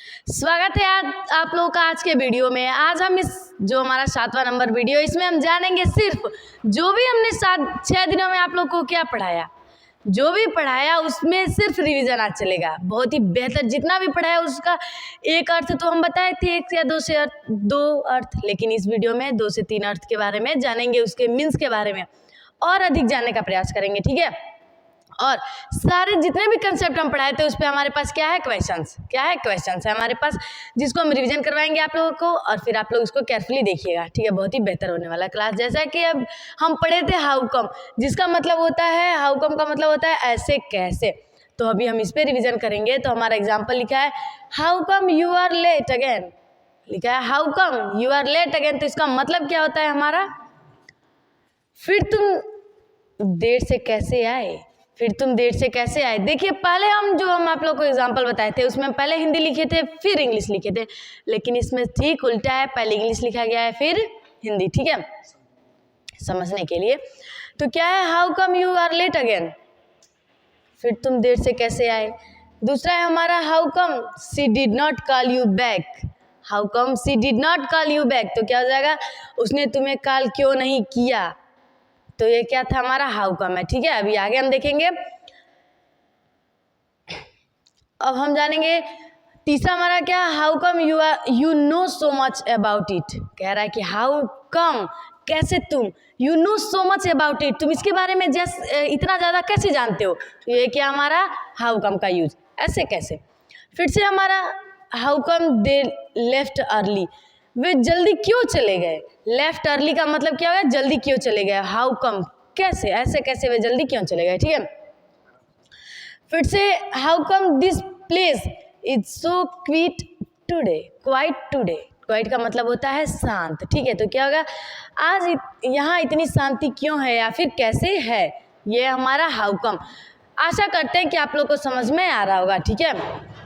स्वागत है आप लोगों का आज के वीडियो में। आज हम इस जो हमारा 7वां नंबर वीडियो, इसमें हम जानेंगे सिर्फ जो भी हमने 6 दिनों में आप लोगों को क्या पढ़ाया, जो भी पढ़ाया उसमें सिर्फ रिवीजन आज चलेगा। बहुत ही बेहतर, जितना भी पढ़ाया उसका एक अर्थ तो हम बताए थे, 1 या 2 से दो अर्थ, लेकिन इस वीडियो में 2 से 3 अर्थ के बारे में जानेंगे, उसके मीन्स के बारे में और अधिक जानने का प्रयास करेंगे। ठीक है, और सारे जितने भी कंसेप्ट हम पढ़ाए थे उस पर हमारे पास क्या है, क्वेश्चंस है हमारे पास, जिसको हम रिवीजन करवाएंगे आप लोगों को, और फिर आप लोग उसको केयरफुली देखिएगा। ठीक है, बहुत ही बेहतर होने वाला क्लास। जैसा कि अब हम पढ़े थे हाउ कम, जिसका मतलब होता है, हाउ कम का मतलब होता है ऐसे कैसे। तो अभी हम इस पर रिविजन करेंगे। तो हमारा एग्जाम्पल लिखा है how come you are late again, लिखा है how come you are late again. तो इसका मतलब क्या होता है हमारा, फिर तुम देर से कैसे आए, फिर तुम देर से कैसे आए। देखिए, पहले हम आप लोग को एग्जाम्पल बताए थे उसमें पहले हिंदी लिखे थे फिर इंग्लिश लिखे थे, लेकिन इसमें ठीक उल्टा है, पहले इंग्लिश लिखा गया है फिर हिंदी। ठीक है, समझने के लिए। तो क्या है, how come you are late again, फिर तुम देर से कैसे आए। दूसरा है हमारा how come she did not call you back, how come she did not call you back. तो क्या हो जाएगा, उसने तुम्हें कॉल क्यों नहीं किया। तो ये क्या था, हमारा हाउ कम है। ठीक है, अभी आगे हम देखेंगे। अब हम जानेंगे तीसरा हमारा क्या, how come you know so much about it. कह रहा है कि हाउ कम, कैसे तुम, you know so much about it, तुम इसके बारे में इतना ज़्यादा कैसे जानते हो। तो ये क्या हमारा हाउ कम का यूज, ऐसे कैसे। फिर से हमारा how come they left early, वे जल्दी क्यों चले गए। लेफ्ट अर्ली का मतलब क्या होगा, जल्दी क्यों चले गए। हाउ कम, कैसे, ऐसे कैसे वे जल्दी क्यों चले गए। ठीक है, फिर से how come this place is so quite today, quite का मतलब होता है शांत। ठीक है, तो क्या होगा, आज यहाँ इतनी शांति क्यों है या फिर कैसे है, ये हमारा हाउ कम। आशा करते हैं कि आप लोग को समझ में आ रहा होगा। ठीक है,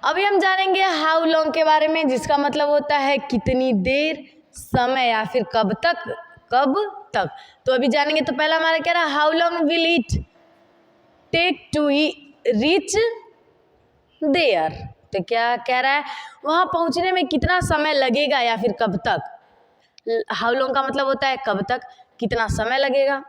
अभी हम जानेंगे हाउ लॉन्ग के बारे में, जिसका मतलब होता है कितनी देर, समय या फिर कब तक। तो अभी जानेंगे। तो पहला हमारा क्या रहा, how long will it take to reach there. तो क्या कह रहा है, वहाँ पहुँचने में कितना समय लगेगा या फिर कब तक। हाउ लॉन्ग का मतलब होता है कब तक, कितना समय लगेगा।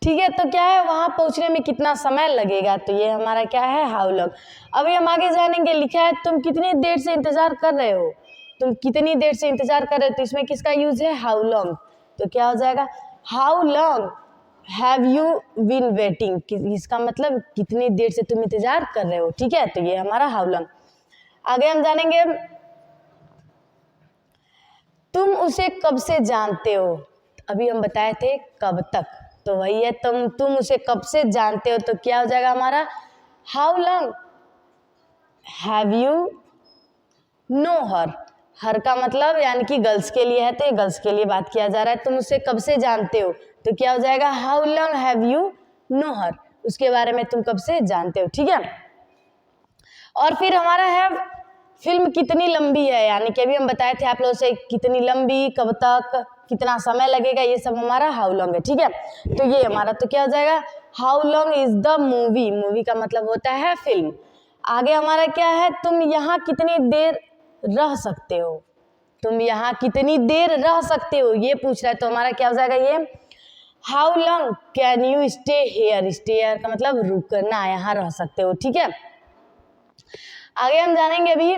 ठीक है, तो क्या है, वहाँ पहुँचने में कितना समय लगेगा। तो ये हमारा क्या है, हाउ लॉन्ग। अभी हम आगे जानेंगे। लिखा है तुम कितनी देर से इंतज़ार कर रहे हो, तुम कितनी देर से इंतज़ार कर रहे हो। तो इसमें किसका यूज़ है, हाउ लॉन्ग। तो क्या हो जाएगा, how long have you been waiting, इसका मतलब कितनी देर से तुम इंतज़ार कर रहे हो। ठीक है, तो ये हमारा हाउ लॉन्ग। आगे हम जानेंगे तुम उसे कब से जानते हो। अभी हम बताए थे कब तक, तो वही है तुम उसे कब से जानते हो। तो क्या हो जाएगा हमारा, how long have you know her. Her का मतलब यानी कि गर्ल्स के लिए है, तो ये गर्ल्स के लिए बात किया जा रहा है। तुम उसे कब से जानते हो, तो क्या हो जाएगा, how long have you know her, उसके बारे में तुम कब से जानते हो। ठीक है, और फिर हमारा है फिल्म कितनी लंबी है, यानी कि अभी हम बताए थे आप लोगों से कितनी लंबी, कब तक, कितना समय लगेगा, ये सब हमारा हाउ लॉन्ग है। ठीक है, तो ये हमारा तो क्या हो जाएगा, how long is the movie, movie का मतलब होता है फिल्म। आगे हमारा क्या है, तुम यहाँ कितनी देर रह सकते हो, तुम यहाँ कितनी देर रह सकते हो, ये पूछ रहा है। तो हमारा क्या हो जाएगा, ये how long can you stay here, stay here का मतलब रुकना, यहाँ रह सकते हो। ठीक है, आगे हम जानेंगे अभी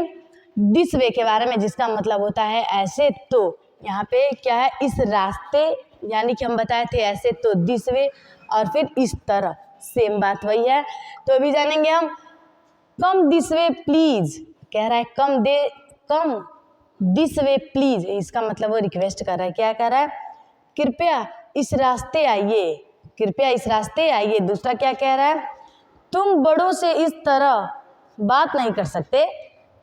दिस वे के बारे में, जिसका मतलब होता है ऐसे। तो यहाँ पे क्या है, इस रास्ते, यानी कि हम बताए थे ऐसे तो दिस वे, और फिर इस तरह, सेम बात वही है। तो अभी जानेंगे हम कम दिस वे प्लीज, कह रहा है कम दिस वे प्लीज, इसका मतलब वो रिक्वेस्ट कर रहा है। क्या कह रहा है, कृपया इस रास्ते आइए, कृपया इस रास्ते आइए। दूसरा क्या कह रहा है, तुम बड़ों से इस तरह बात नहीं कर सकते,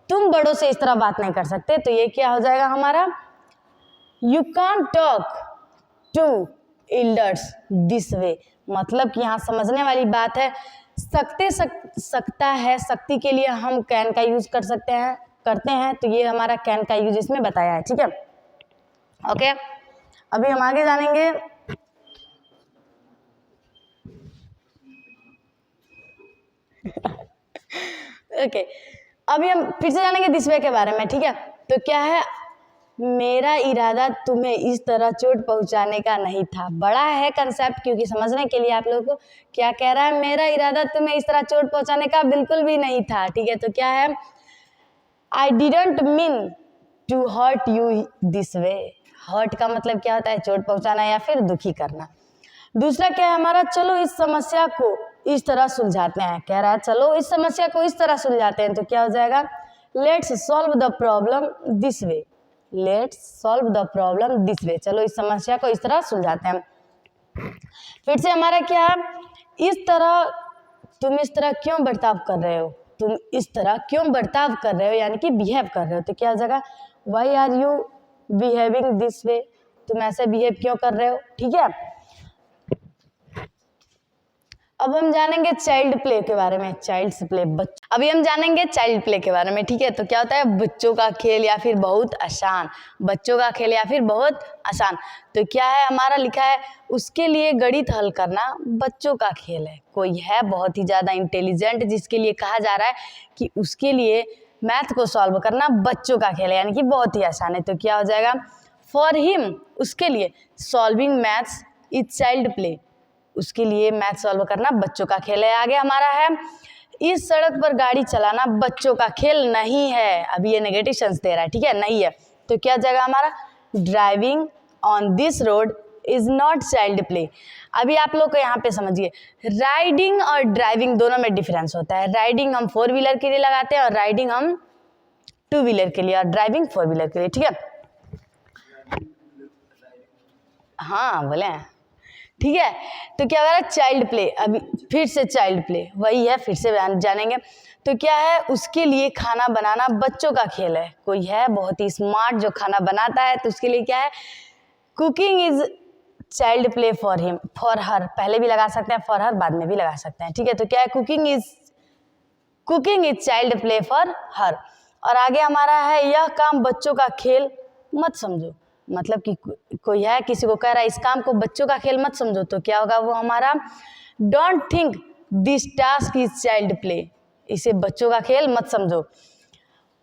तुम बड़ों से इस तरह बात नहीं कर सकते। तो ये क्या हो जाएगा हमारा, you can't talk to elders this way, मतलब कि यहाँ समझने वाली बात है, सकता है, शक्ति के लिए हम कैन का यूज कर सकते हैं, करते हैं तो ये हमारा कैन का यूज इसमें बताया है, ठीक है। ओके, अभी हम आगे जानेंगे ओके अभी हम फिर से जानेंगे दिस वे के बारे में, ठीक है। तो क्या है, मेरा इरादा तुम्हें इस तरह चोट पहुंचाने का नहीं था। बड़ा है कंसेप्ट, क्योंकि समझने के लिए आप लोगों को क्या कह रहा है, मेरा इरादा तुम्हें इस तरह चोट पहुंचाने का बिल्कुल भी नहीं था, ठीक है। तो क्या है, I didn't mean to hurt you this way. Hurt का मतलब क्या होता है, चोट पहुंचाना या फिर दुखी करना। दूसरा क्या है हमारा, चलो इस समस्या को इस तरह सुलझाते हैं। कह रहा है चलो इस समस्या को इस तरह सुलझाते हैं, तो क्या हो जाएगा, let's solve the problem this way. Let's solve the problem this way, चलो इस समस्या को इस तरह सुलझाते हैं। फिर से हमारा क्या है, इस तरह, तुम इस तरह क्यों बर्ताव कर रहे हो, तुम इस तरह क्यों बर्ताव कर रहे हो, यानी कि बिहेव कर रहे हो। तो क्या हो जाएगा, why are you behaving this way, तुम ऐसे बिहेव क्यों कर रहे हो, ठीक है। अब हम जानेंगे चाइल्ड प्ले के बारे में, चाइल्ड्स प्ले, अभी हम जानेंगे चाइल्ड प्ले के बारे में, ठीक है। तो क्या होता है, बच्चों का खेल या फिर बहुत आसान, बच्चों का खेल या फिर बहुत आसान। तो क्या है हमारा लिखा है, उसके लिए गणित हल करना बच्चों का खेल है। कोई है बहुत ही ज़्यादा इंटेलिजेंट जिसके लिए कहा जा रहा है कि उसके लिए मैथ को सॉल्व करना बच्चों का खेल है, यानी कि बहुत ही आसान है। तो क्या हो जाएगा, फॉर हिम, उसके लिए, solving maths is child play, उसके लिए मैथ सॉल्व करना बच्चों का खेल है। आगे हमारा है, इस सड़क पर गाड़ी चलाना बच्चों का खेल नहीं है। अभी ये नेगेटिव सेंस दे रहा है, ठीक है, नहीं है। तो क्या जाएगा हमारा, driving on this road is not child play. अभी आप लोग को यहाँ पे समझिए, राइडिंग और ड्राइविंग दोनों में डिफरेंस होता है। राइडिंग हम 4 व्हीलर के लिए लगाते हैं और राइडिंग हम 2 व्हीलर के लिए, और ड्राइविंग 4 व्हीलर के लिए, ठीक है। हाँ बोले, ठीक है। तो क्या हो रहा है, चाइल्ड प्ले, अभी फिर से चाइल्ड प्ले वही है, फिर से जानेंगे। तो क्या है, उसके लिए खाना बनाना बच्चों का खेल है। कोई है बहुत ही स्मार्ट जो खाना बनाता है, तो उसके लिए क्या है, cooking is child play for him, for her, पहले भी लगा सकते हैं, फॉर हर बाद में भी लगा सकते हैं, ठीक है। तो क्या है, cooking is child play for her. और आगे हमारा है, यह काम बच्चों का खेल मत समझो, मतलब कि कोई है किसी को कह रहा है इस काम को बच्चों का खेल मत समझो। तो क्या होगा वो हमारा, don't think this task is child play, इसे बच्चों का खेल मत समझो।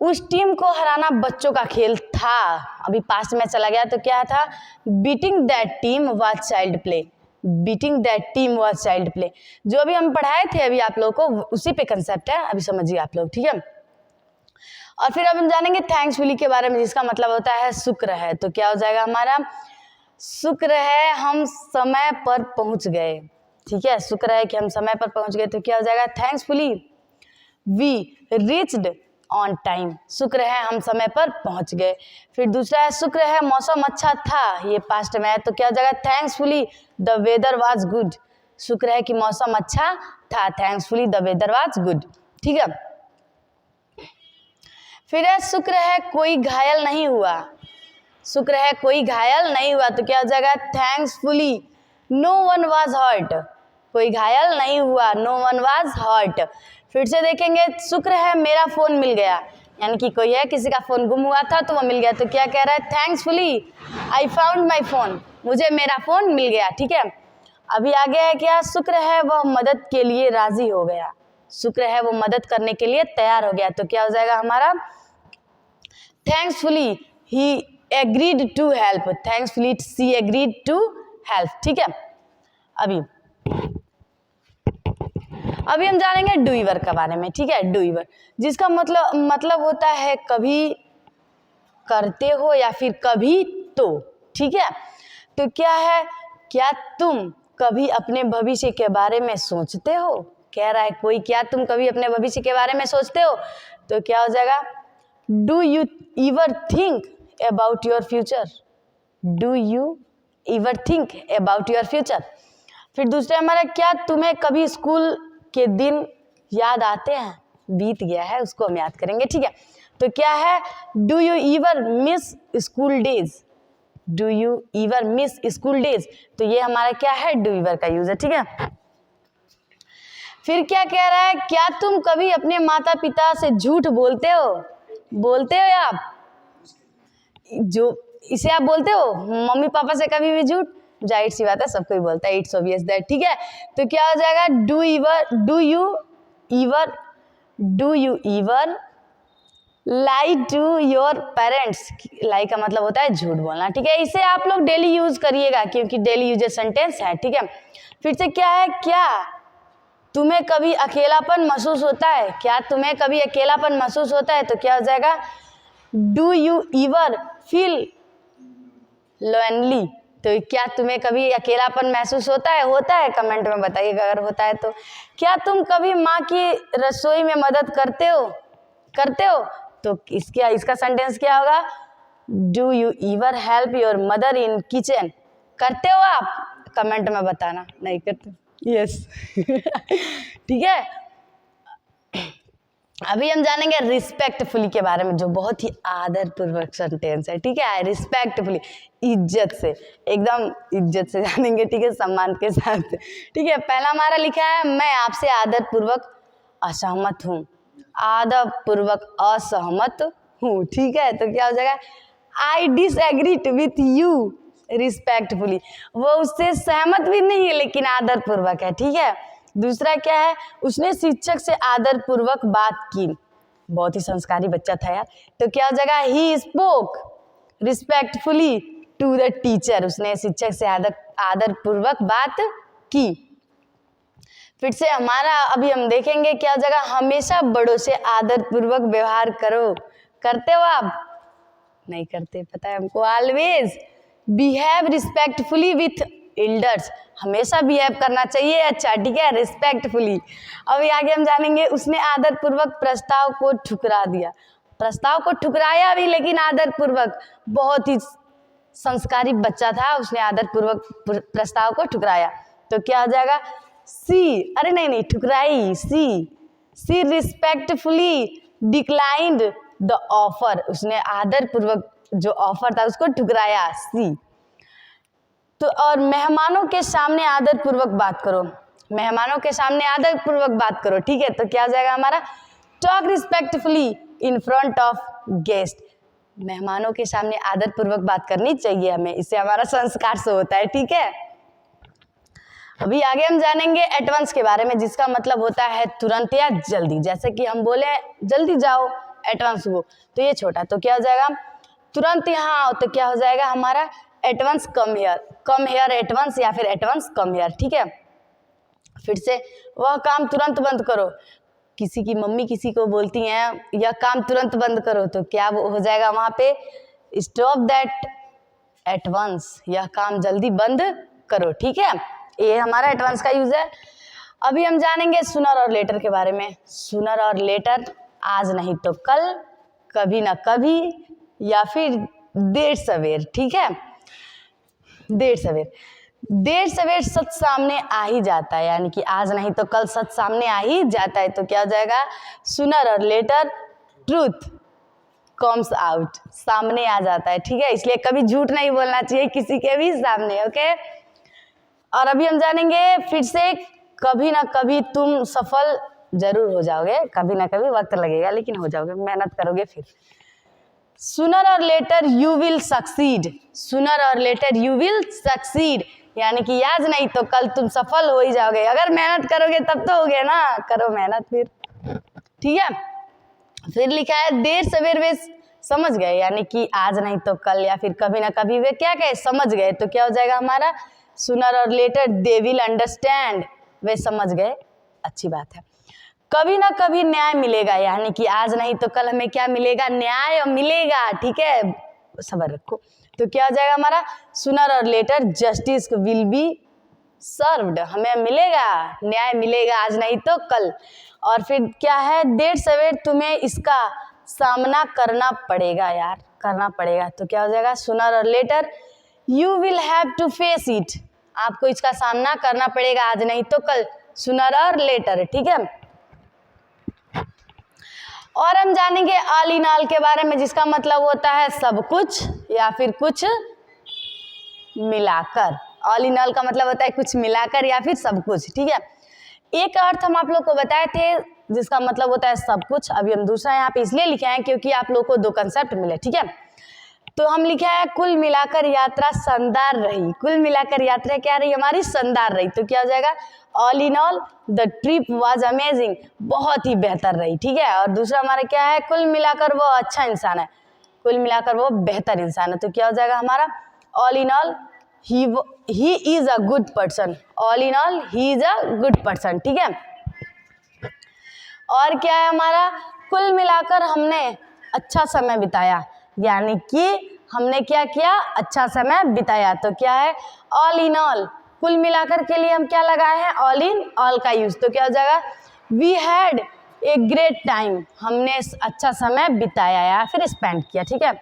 उस टीम को हराना बच्चों का खेल था, अभी पास्ट में चला गया। तो क्या था, beating that team was child play, beating that team was child play. जो अभी हम पढ़ाए थे अभी आप लोगों को, उसी पे कंसेप्ट है, अभी समझिए आप लोग, ठीक है। और फिर अब हम जानेंगे थैंक्सफुली के बारे में, जिसका मतलब होता है शुक्र है। तो क्या हो जाएगा हमारा, शुक्र है हम समय पर पहुंच गए, ठीक है, शुक्र है कि हम समय पर पहुंच गए। तो क्या हो जाएगा, थैंक्सफुली वी रीच्ड ऑन टाइम, शुक्र है हम समय पर पहुंच गए। फिर दूसरा है, शुक्र है मौसम अच्छा था, ये पास्ट में है। तो क्या हो जाएगा, थैंक्सफुली द वेदर वाज गुड, शुक्र है कि मौसम अच्छा था, थैंक्सफुली द वेदर वाज गुड, ठीक है। फिर है, शुक्र है कोई घायल नहीं हुआ, शुक्र है कोई घायल नहीं हुआ। तो क्या हो जाएगा, थैंक्सफुली नो वन वाज हर्ट, कोई घायल नहीं हुआ, नो वन वाज हर्ट। फिर से देखेंगे, शुक्र है मेरा फ़ोन मिल गया, यानी कि कोई है किसी का फ़ोन गुम हुआ था तो वो मिल गया। तो क्या कह रहा है, थैंक्सफुली आई फाउंड माई फ़ोन, मुझे मेरा फ़ोन मिल गया, ठीक है। अभी आगे है क्या, शुक्र है वह मदद के लिए राज़ी हो गया, शुक्र है वो मदद करने के लिए तैयार हो गया। तो क्या हो जाएगा हमारा, thankfully he agreed to help, thankfully she agreed to help, ठीक है। अभी हम जानेंगे डूइवर के बारे में, ठीक है। डूइवर जिसका मतलब होता है कभी करते हो या फिर कभी तो, ठीक है। तो क्या है, क्या तुम कभी अपने भविष्य के बारे में सोचते हो, कह रहा है कोई, क्या तुम कभी अपने भविष्य के बारे में सोचते हो। तो क्या हो जाएगा, do you ever think about your future, do you ever think about your future. फिर दूसरा हमारा, क्या तुम्हें कभी स्कूल के दिन याद आते हैं, बीत गया है उसको हम याद करेंगे, ठीक है। तो क्या है, do you ever miss school days, do you ever miss school days. तो ये हमारा क्या है, डू एवर का यूज है, ठीक है। फिर क्या कह रहा है, क्या तुम कभी अपने माता पिता से झूठ बोलते हो, बोलते हो आप? जो इसे आप बोलते हो मम्मी पापा से कभी भी झूठ? जाहिर सी बात है, सबको ही बोलता है, इट्स ऑब्वियस दैट। ठीक है, तो क्या हो जाएगा, do you ever lie to your parents. Lie का मतलब होता है झूठ बोलना। ठीक है, इसे आप लोग डेली यूज करिएगा क्योंकि डेली यूजेज सेंटेंस है। ठीक है, फिर से क्या है, क्या तुम्हें कभी अकेलापन महसूस होता है? क्या तुम्हें कभी अकेलापन महसूस होता है? तो क्या हो जाएगा, डू यू ईवर फील लोनली। तो क्या तुम्हें कभी अकेलापन महसूस होता है? होता है, कमेंट में बताइएगा अगर होता है तो। क्या तुम कभी माँ की रसोई में मदद करते हो? तो इसका सेंटेंस क्या होगा, do you ईवर help your mother in kitchen. करते हो आप? कमेंट में बताना। नहीं करते? यस। ठीक है, अभी हम जानेंगे रिस्पेक्टफुली के बारे में, जो बहुत ही आदर पूर्वक सेंटेंस है। ठीक है, रिस्पेक्टफुली, इज्जत से, एकदम इज्जत से जानेंगे। ठीक है, सम्मान के साथ। ठीक है, पहला हमारा लिखा है, मैं आपसे आदर पूर्वक असहमत हूँ। आदर पूर्वक असहमत हूँ। ठीक है, तो क्या हो जाएगा, I disagree with you respectfully. वो उससे सहमत भी नहीं है लेकिन आदर पूर्वक है। ठीक है, दूसरा क्या है, उसने शिक्षक से आदर पूर्वक बात की। बहुत ही संस्कारी बच्चा था यार। तो क्या हो जाएगा, he spoke respectfully to the teacher. उसने शिक्षक से आदर पूर्वक बात की। फिर से हमारा अभी हम देखेंगे क्या हो जाएगा, हमेशा बड़ों से आदर पूर्वक व्यवहार करो। करते हो आप? नहीं करते, पता है हमको। Always behave respectfully with elders. हमेशा बिहेव करना चाहिए अच्छा। ठीक है, रिस्पेक्टफुली। अभी आगे हम जानेंगे, उसने आदर पूर्वक प्रस्ताव को ठुकरा दिया। प्रस्ताव को ठुकराया भी लेकिन आदर पूर्वक। बहुत ही संस्कारी बच्चा था, उसने आदर पूर्वक प्रस्ताव को ठुकराया। तो क्या हो जाएगा, सी, अरे नहीं ठुकराई, सी रिस्पेक्टफुली डिक्लाइंड द ऑफर। उसने आदर पूर्वक जो ऑफर था उसको ठुकराया, सी। तो और मेहमानों के सामने आदर पूर्वक बात करो। मेहमानों के सामने आदर पूर्वक बात करो। ठीक है, तो क्या हो जाएगा हमारा, talk respectfully in front of guest. मेहमानों के सामने आदर पूर्वक बात करनी चाहिए हमें, इससे हमारा संस्कार से होता है। ठीक है, अभी आगे हम जानेंगे एटवंस के बारे में, जिसका मतलब होता है तुरंत या जल्दी। जैसे कि हम बोले जल्दी जाओ, एटवंस वो, तो ये छोटा, तो क्या हो जाएगा, तुरंत यहाँ आओ। तो क्या हो जाएगा हमारा, एटवंस कम हेयर एटवंस, या फिर एटवंस कम हेयर। ठीक है, फिर से वह काम तुरंत बंद करो। किसी की मम्मी किसी को बोलती हैं यह काम तुरंत बंद करो, तो क्या हो जाएगा वहाँ पे, स्टॉप दैट एटवंस, यह काम जल्दी बंद करो। ठीक है, ये हमारा एटवंस का यूज है। अभी हम जानेंगे सुनर और लेटर के बारे में। सुनर और लेटर, आज नहीं तो कल, कभी ना कभी, या फिर देर सवेर। ठीक है, देर सवेर सच सामने आ ही जाता है, यानी कि आज नहीं तो कल सच सामने आ ही जाता है। तो क्या हो जाएगा, sooner or letter truth comes out, सामने आ जाता है। ठीक है, इसलिए कभी झूठ नहीं बोलना चाहिए किसी के भी सामने। ओके, और अभी हम जानेंगे फिर से, कभी ना कभी तुम सफल जरूर हो जाओगे। कभी ना कभी वक्त लगेगा लेकिन हो जाओगे, मेहनत करोगे फिर। सुनर or later you will succeed. सुनर or later you will succeed, यानी कि आज नहीं तो कल तुम सफल हो ही जाओगे। अगर मेहनत करोगे तब तो होगे ना, करो मेहनत फिर। ठीक है, फिर लिखा है देर सवेर वे समझ गए, यानी कि आज नहीं तो कल, या फिर कभी ना कभी वे क्या कहे, समझ गए। तो क्या हो जाएगा हमारा, sooner or letter they will understand, वे समझ गए, अच्छी बात है। कभी ना कभी न्याय मिलेगा, यानी कि आज नहीं तो कल हमें क्या मिलेगा, न्याय मिलेगा। ठीक है, सब्र रखो। तो क्या हो जाएगा हमारा, sooner or later justice will be served, हमें मिलेगा, न्याय मिलेगा आज नहीं तो कल। और फिर क्या है, देर सवेर तुम्हें इसका सामना करना पड़ेगा, यार करना पड़ेगा। तो क्या हो जाएगा, sooner or later you will have to face it, आपको इसका सामना करना पड़ेगा आज नहीं तो कल, सुनर और लेटर। ठीक है, और हम जानेंगे ऑल इन ऑल के बारे में, जिसका मतलब होता है सब कुछ या फिर कुछ मिलाकर। ऑल इन ऑल का मतलब होता है कुछ मिलाकर या फिर सब कुछ। ठीक है, एक अर्थ हम आप लोग को बताए थे जिसका मतलब होता है सब कुछ। अभी हम दूसरा यहाँ पे इसलिए लिखे हैं क्योंकि आप लोग को दो कंसेप्ट मिले, ठीक है। तो हम लिखे है कुल मिलाकर यात्रा शानदार रही। कुल मिलाकर यात्रा क्या रही हमारी? शानदार रही। तो क्या हो जाएगा? All in all the trip was amazing, बहुत ही बेहतर रही, ठीक है। और दूसरा हमारा क्या है? कुल मिलाकर वो अच्छा इंसान है, कुल मिलाकर वो बेहतर इंसान है। तो क्या हो जाएगा हमारा? All in all he is a good person. All in all he is a good person, ठीक है। और क्या है हमारा? कुल मिलाकर हमने अच्छा समय बिताया, यानी कि हमने क्या किया? अच्छा समय बिताया। तो क्या है? ऑल इन ऑल, कुल मिलाकर के लिए हम क्या लगाए हैं? ऑल इन ऑल का यूज। तो क्या हो जाएगा? We had a great time, हमने अच्छा समय बिताया या फिर स्पेंड किया, ठीक है।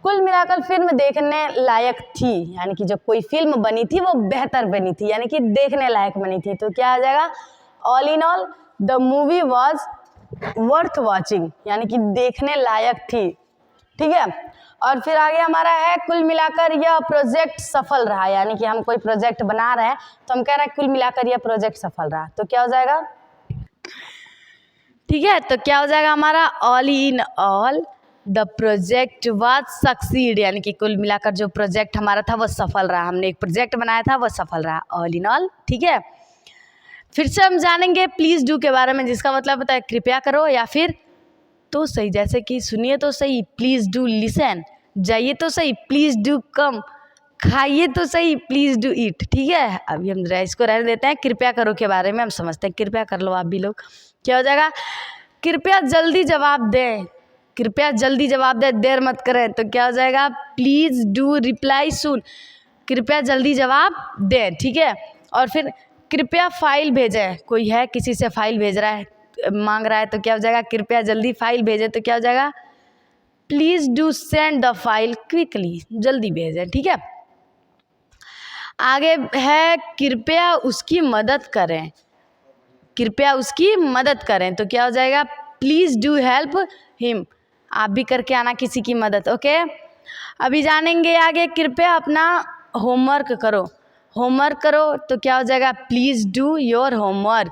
कुल मिलाकर फिल्म देखने लायक थी, यानी कि जो कोई फिल्म बनी थी वो बेहतर बनी थी, यानी कि देखने लायक बनी थी। तो क्या आ जाएगा? All in all the movie was worth watching, यानी कि देखने लायक थी, ठीक है। और फिर आगे हमारा है कुल मिलाकर यह प्रोजेक्ट सफल रहा, यानी कि हम कोई प्रोजेक्ट बना रहे हैं तो हम कह रहे हैं कुल मिलाकर यह प्रोजेक्ट सफल रहा। तो क्या हो जाएगा? ठीक है, तो क्या हो जाएगा हमारा? All in all the project was succeed, यानी कि कुल मिलाकर जो प्रोजेक्ट हमारा था वो सफल रहा। हमने एक प्रोजेक्ट बनाया था वो सफल रहा, ऑल इन ऑल, ठीक है। फिर से हम जानेंगे प्लीज़ डू के बारे में, जिसका मतलब होता है कृपया करो या फिर तो सही, जैसे कि सुनिए तो सही, प्लीज़ डू लिसन, जाइए तो सही, प्लीज़ डू कम, खाइए तो सही, प्लीज़ डू ईट, ठीक है। अभी हम इसको रहने देते हैं, कृपया करो के बारे में हम समझते हैं। कृपया कर लो आप भी लोग। क्या हो जाएगा? कृपया जल्दी जवाब दें, कृपया जल्दी जवाब दें, देर मत करें। तो क्या हो जाएगा? प्लीज़ डू रिप्लाई सून, कृपया जल्दी जवाब दें, ठीक है। और फिर कृपया फाइल भेजें, कोई है किसी से फाइल भेज रहा है, मांग रहा है, तो क्या हो जाएगा? कृपया जल्दी फाइल भेजें। तो क्या हो जाएगा? Please do send the file quickly, जल्दी भेजें, ठीक है। आगे है कृपया उसकी मदद करें, कृपया उसकी मदद करें। तो क्या हो जाएगा? प्लीज़ डू हेल्प हिम, आप भी करके आना किसी की मदद, ओके। अभी जानेंगे आगे कृपया अपना होमवर्क करो, होमवर्क करो। तो क्या हो जाएगा? Please do your homework,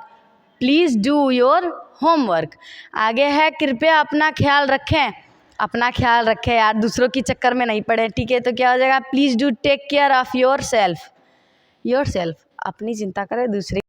please do your homework. आगे है कृपया अपना ख्याल रखें, अपना ख्याल रखें यार, दूसरों की चक्कर में नहीं पड़े, ठीक है। तो क्या हो जाएगा? Please do take care of yourself, yourself, अपनी चिंता करें, दूसरे